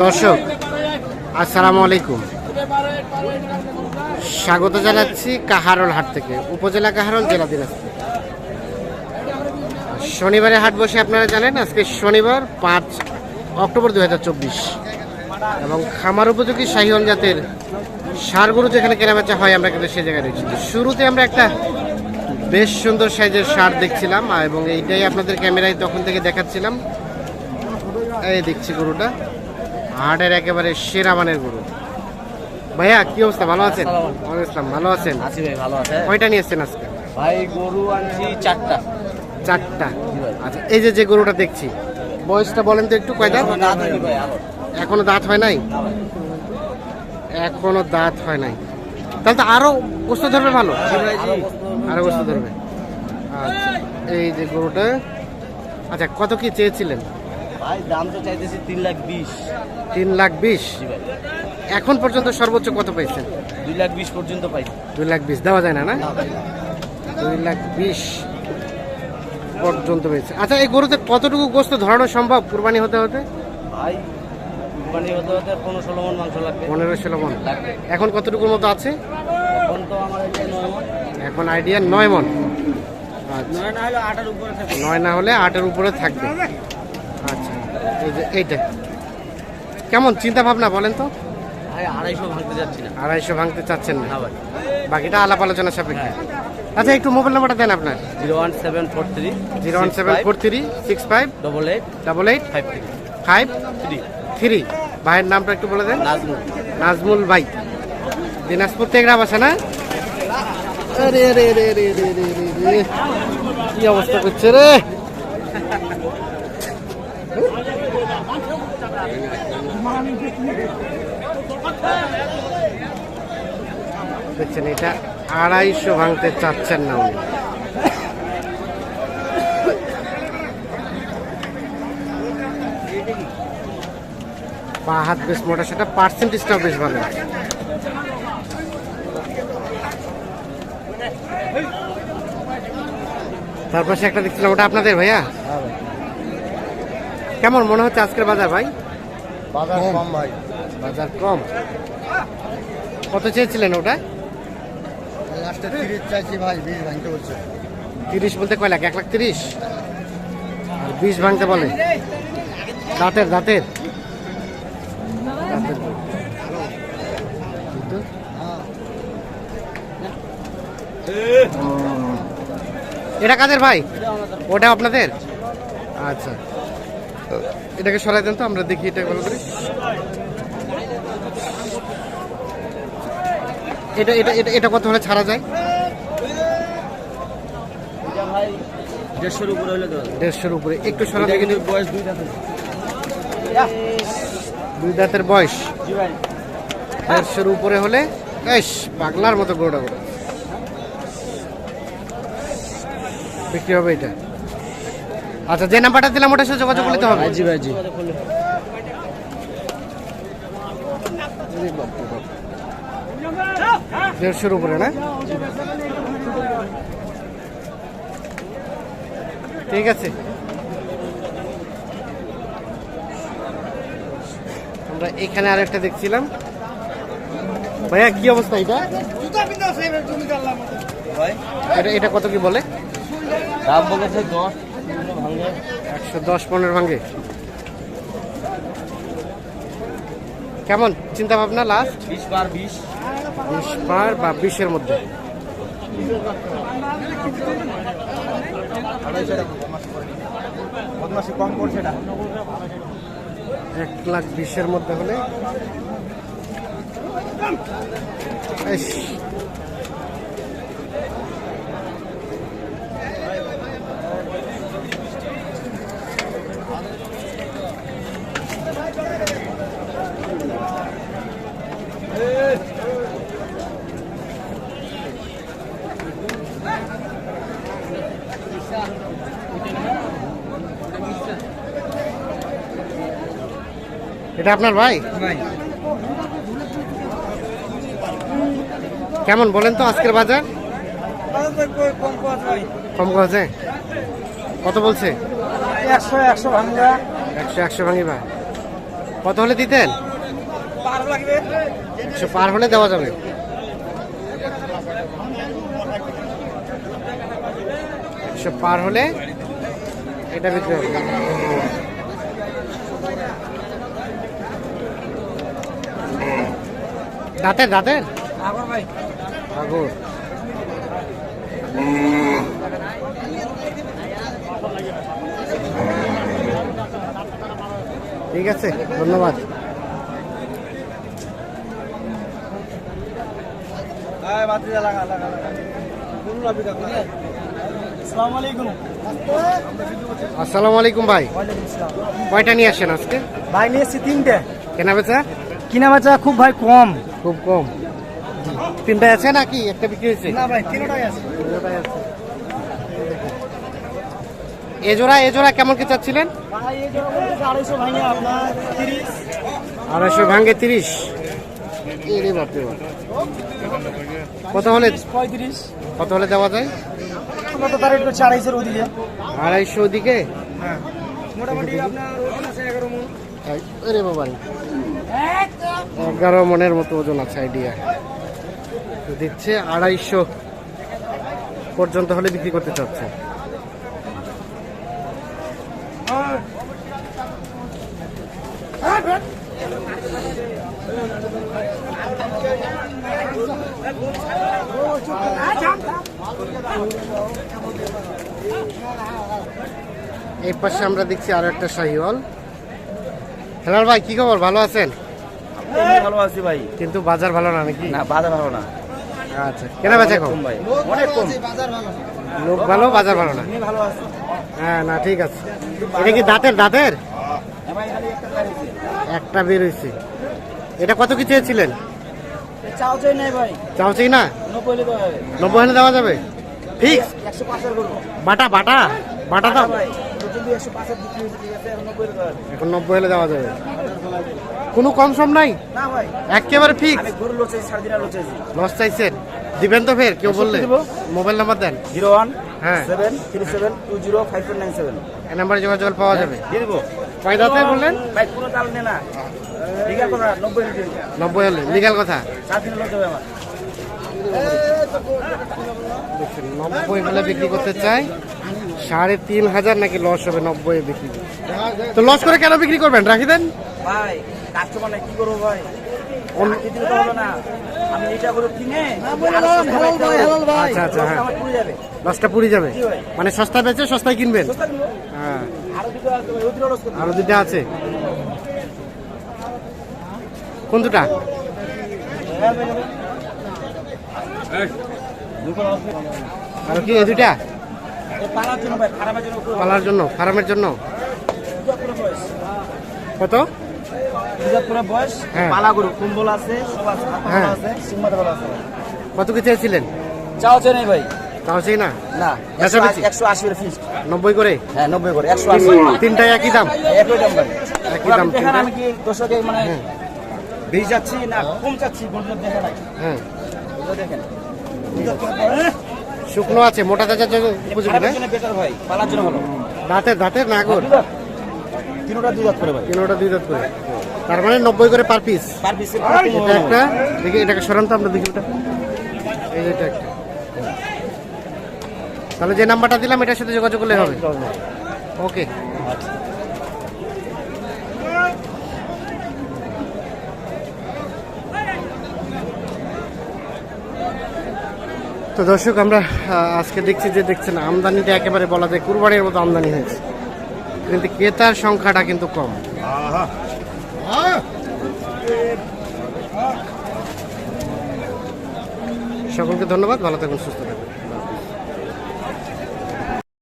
দর্শক আসসালামু আলাইকুম, স্বাগত জানাচ্ছি কাহারোল হাট থেকে, উপজেলা কাহারোল, জেলা দিনাজপুর। শনিবারে হাট বসে আপনারা জানেন, আজকে শনিবার 5 অক্টোবর 2024 এবং খামার উপযোগী শাহিওয়াল জাতের ষাঁড় গরু যেখানে কেনাবেচা হয় আমরা কিন্তু সেই জায়গায় রয়েছি। শুরুতে আমরা একটা বেশ সুন্দর সাইজের ষাঁড় দেখছিলাম এবং এইটাই আপনাদের ক্যামেরায় তখন থেকে দেখাচ্ছিলাম। এই দেখছি গরুটা হাটের একেবারে সেরা মানের গরু। ভাইয়া কি অবস্থা, ভালো আছেন? ওয়ালাইকুম আসসালাম, ভালো আছেন? আছি ভাই, ভালো আছে। কয়টা নিয়েছেন আজকে? ভাই গরু আনছি চারটা। আচ্ছা, এই যে গরুটা দেখছি, বয়সটা বলেন তো একটু, কয় দাঁত? এখনো দাঁত হয় নাই? এখনো দাঁত হয় নাই, তাহলে তো আরো গোস্ত ধরবে, ভালো আরো গোস্ত ধরবে। আচ্ছা, এই যে গরুটা, আচ্ছা কত কি চেয়েছিলেন? ভাই দাম তো চাইতেছি 3,20,000। 3,20,000? এখন পর্যন্ত সর্বোচ্চ কত পেয়েছেন? 2,20,000 পর্যন্ত পাইছি। 2,20,000 দেওয়া যায় না? 2,20,000 পর্যন্ত পেয়েছে। আচ্ছা, এই গরুতে কতটুকু গোস্ত ধরানো সম্ভব কুরবানি হতে হতে? ভাই কুরবানি হতে হতে 15-16 মণ মাংস লাগবে। 15-16 মণ। এখন কতটুকুর মতো আছে? এখন তো আমার আইডিয়া 9 মণ। এখন আইডিয়া 9 মণ। 9 না হলে 8 এর উপরে থাকবে। 9 না হলে 8 এর উপরে থাকবে। আচ্ছা, এই যে এইটা কেমন চিন্তা ভাবনা বলেন তো? ভাই 250 ভাঙতে যাচ্ছি না। 250 ভাঙতে চাচ্ছেন না? না ভাই, বাকিটা আলাপ আলোচনা সাপেক্ষে। আচ্ছা, একটু মোবাইল নাম্বারটা দেন আপনার। 01743 01743 65 88 88 53 53। ভাইয়ের নামটা একটু বলে দেন। নাজমুল। নাজমুল ভাই, দিনাজপুর তেগড়া বাসা না? আরে রে রে রে রে রে রে, কি অবস্থা করছে রে! দেখছেন, এটা 250 ভাঙতে চাচ্ছেন না উনি। পা হাত বেশ মোটা, সেটা পার্সেন্টেজটাও বেশ ভালো। তারপর সে একটা দেখছিলাম, ওটা আপনাদের ভাইয়া? কেমন মনে হচ্ছে আজকের বাজার ভাই? বাজার কম ভাই। বাজার কম? কত চেয়েছিলেন ওটা? লাস্টে 30 চাইছি ভাই, 20 ভাঙতে বলছে। 30 বলতে কয় লাখ? 1,30,000? আর 20 ভাঙতে বলে? দাঁতের দাঁতের দাঁতের এটা কাদের ভাই? ওটা আপনাদের? আচ্ছা, এটাকে সরাই দেন তো, আমরা দেখি এটা ভালো করে। এটা এটা এটা এটা কত হলে ছাড়া যায়? এটা ভাই 150 উপরে হলে তো। 150 উপরে। একটু সরা দেখে কিন্তু বয়স 2 দাঁত। 2 দাঁতের বয়স। জি ভাই। 150 উপরে হলে বেশ পাগলার মতো গরুটা করে বিক্রি হবে এটা। আচ্ছা, যে নাম্বারটা দিলাম ওটার সাথে যোগাযোগ করতে হবে। জি ভাই, জি। 150 উপরে না? ঠিক আছে, আমরা এখানে আরেকটা দেখছিলাম। ভাইয়া কি অবস্থা এটা? এটা এটা কত কি বলে? দাম বলেছে 10 ভাঙে। 110-15 ভাঙে। কেমন চিন্তা ভাবনা লাস্ট? 20 পার 20 পার বা 20-এর মধ্যে। কম করছে না। 1,20,000-এর মধ্যে হলে ইস, এটা আপনার ভাই? কেমন বলেন তো আজকের বাজার? কম আছে? কত বলছে? 100 ভাঙা। 100 ভাঙিবা। কত হলে দিতেন? 100 পার হলে দেওয়া যাবে। 100 পার হলে এটা বিক্রি হবে। দাঁতের দাঁতের আগর। ঠিক আছে, ধন্যবাদ। আসসালামু আলাইকুম ভাই, কয়টা নিয়ে আসেন আজকে? ভাই নিয়েছি 3টে। কেনা বেচা? কিনা বেচা খুব ভাই কম। খুব কম। 3টাই আছে নাকি একটা বিক্রি হয়েছে? না ভাই 3টাই আছে। এজোড়া কেমন কি চাচ্ছিলেন? ভাই এই জোড়া বলতে 250 ভাঙে আপনার 30। 250 ভাঙে 30। এরে বাপরে বাপ। কত হলে 35। কত হলে দেওয়া যায়? আমরা তো টার্গেট করছি 250 ওদিকে। 250 দিকে? হ্যাঁ মোটামুটি আপনার ওজন আছে 11 মণ। আরে বাবা, 11 মনের মতো ওজন আছে আইডিয়া। দিচ্ছে 250 পর্যন্ত হলে বিক্রি করতে চাচ্ছে। এই পাশে আমরা দেখছি আরো একটা শাহিওয়াল। হেলাল ভাই, কি খবর? ভালো আছেন? ভালো আছি ভাই। কিন্তু বাজার ভালো না নাকি? না বাজার ভালো না। আচ্ছা, কেনা বেচা কম? ভাই অনেক কম। লোক ভালো, বাজার ভালো না। ভালো আছে। হ্যাঁ, না ঠিক আছে। এটা কি দাঁতের দাঁতের? ভাই খালি একটা গাড়িছে। একটা বের হয়েছে। এটা কত কি চেয়েছিলেন? চাও চাই নাই ভাই। চাও চাই না? 90 হলে দেওয়া যাবে। 90 হলে দেওয়া যাবে? ফিক্স? 105 এর করব। বাটা বাটা বাটা দাও। ভাই যদি 105 এর বিক্রি হইছে ঠিক আছে, এখন 90 হলে দেওয়া যাবে। এখন 90 হলে দেওয়া যাবে। কোনো কম সম নাই? না ভাই একেবারে ফিক্স? আমি গরু লোচাই সাড়ে দিনা লোচাইছি। লস চাইছেন? দিবেন তো ফের কেউ বললে? দিব। মোবাইল নাম্বার দেন। 01 হ্যাঁ। 737205497। এই নাম্বারে যোগাযোগ পাওয়া যাবে। দিয়ে দিব। কয় দাঁতের বললেন? ভাই কোনো দাল নে না। ঠিক আছে না 90 হলে দিয়ে দিব। 90 হলে লিগ্যাল কথা। 4 দিন লোচ হবে আমার। দেখছেন 90 হলে বিক্রি করতে চাই। 3500 নাকি লস হবে 90 বিক্রি করতে। তো লস করে কেন বিক্রি করবেন? রাখি দেন। ভাই কাস্টমার নাই কি করব ভাই? কি দিতে হবে না। আমি এটা করে কিনে আচ্ছা আচ্ছা, হ্যাঁ, আমার পুরো যাবে। লসটা পুরি যাবে। জি ভাই। মানে সস্তা বেচে সস্তায় কিনবেন। সস্তা দিব। হ্যাঁ, আরো দুটো আছে ভাই, ওদিকে লস করতে। আরো দুটা আছে। কোন দুটা? আর কি এই দুটা? পালার জন্য ভাই, খারাপের জন্য পালার জন্য, ফার্মের জন্য। কত? পুরো বয়স। হ্যাঁ। পালা গরু কুম্বল আছে, সব আছে, হাত হ্যাঁ। পালা আছে, সিংমাতে পালা আছে। কত কি চেয়েছিলেন? চাও চাই নাই ভাই। তাও চাই না? না বেচাবেচি? 180 এর ফিক্সড। 90 করে? হ্যাঁ 90 করে 180। তিনটাই একই দাম? একই দাম ভাই। একই দাম দেখেন তিনটা? আমি কি দর্শকে মানে বেশি যাচ্ছি না কম যাচ্ছি গরুটা দেখে নাই। হ্যাঁ, গরুটা দেখেন। শুকনো আছে, মোটা তাজার জন্য উপযোগী না? খারাপের জন্য বেটার ভাই, পালার জন্য ভালো। দাঁতের দাঁতের নাগর? তিনোটা দুই দাঁত করে ভাই। তিনোটা 2 দাঁত করে। তার মানে 90 করে পার পিস। পার পিসে এটা একটা, দেখি এটাকে সরান তো আমরা দেখি ওটা। এই যে এটা একটা। তাহলে যে নাম্বারটা দিলাম এটার সাথে যোগাযোগ করলে হবে। ওকে। তো দর্শক, আমরা আজকে দেখছি যে দেখছেন আমদানিটা একেবারে বলা যায় কুরবানির মতো আমদানি হয়েছে, কিন্তু ক্রেতার সংখ্যাটা কিন্তু কম। সকলকে ধন্যবাদ, ভালো থাকুন, সুস্থ থাকুন।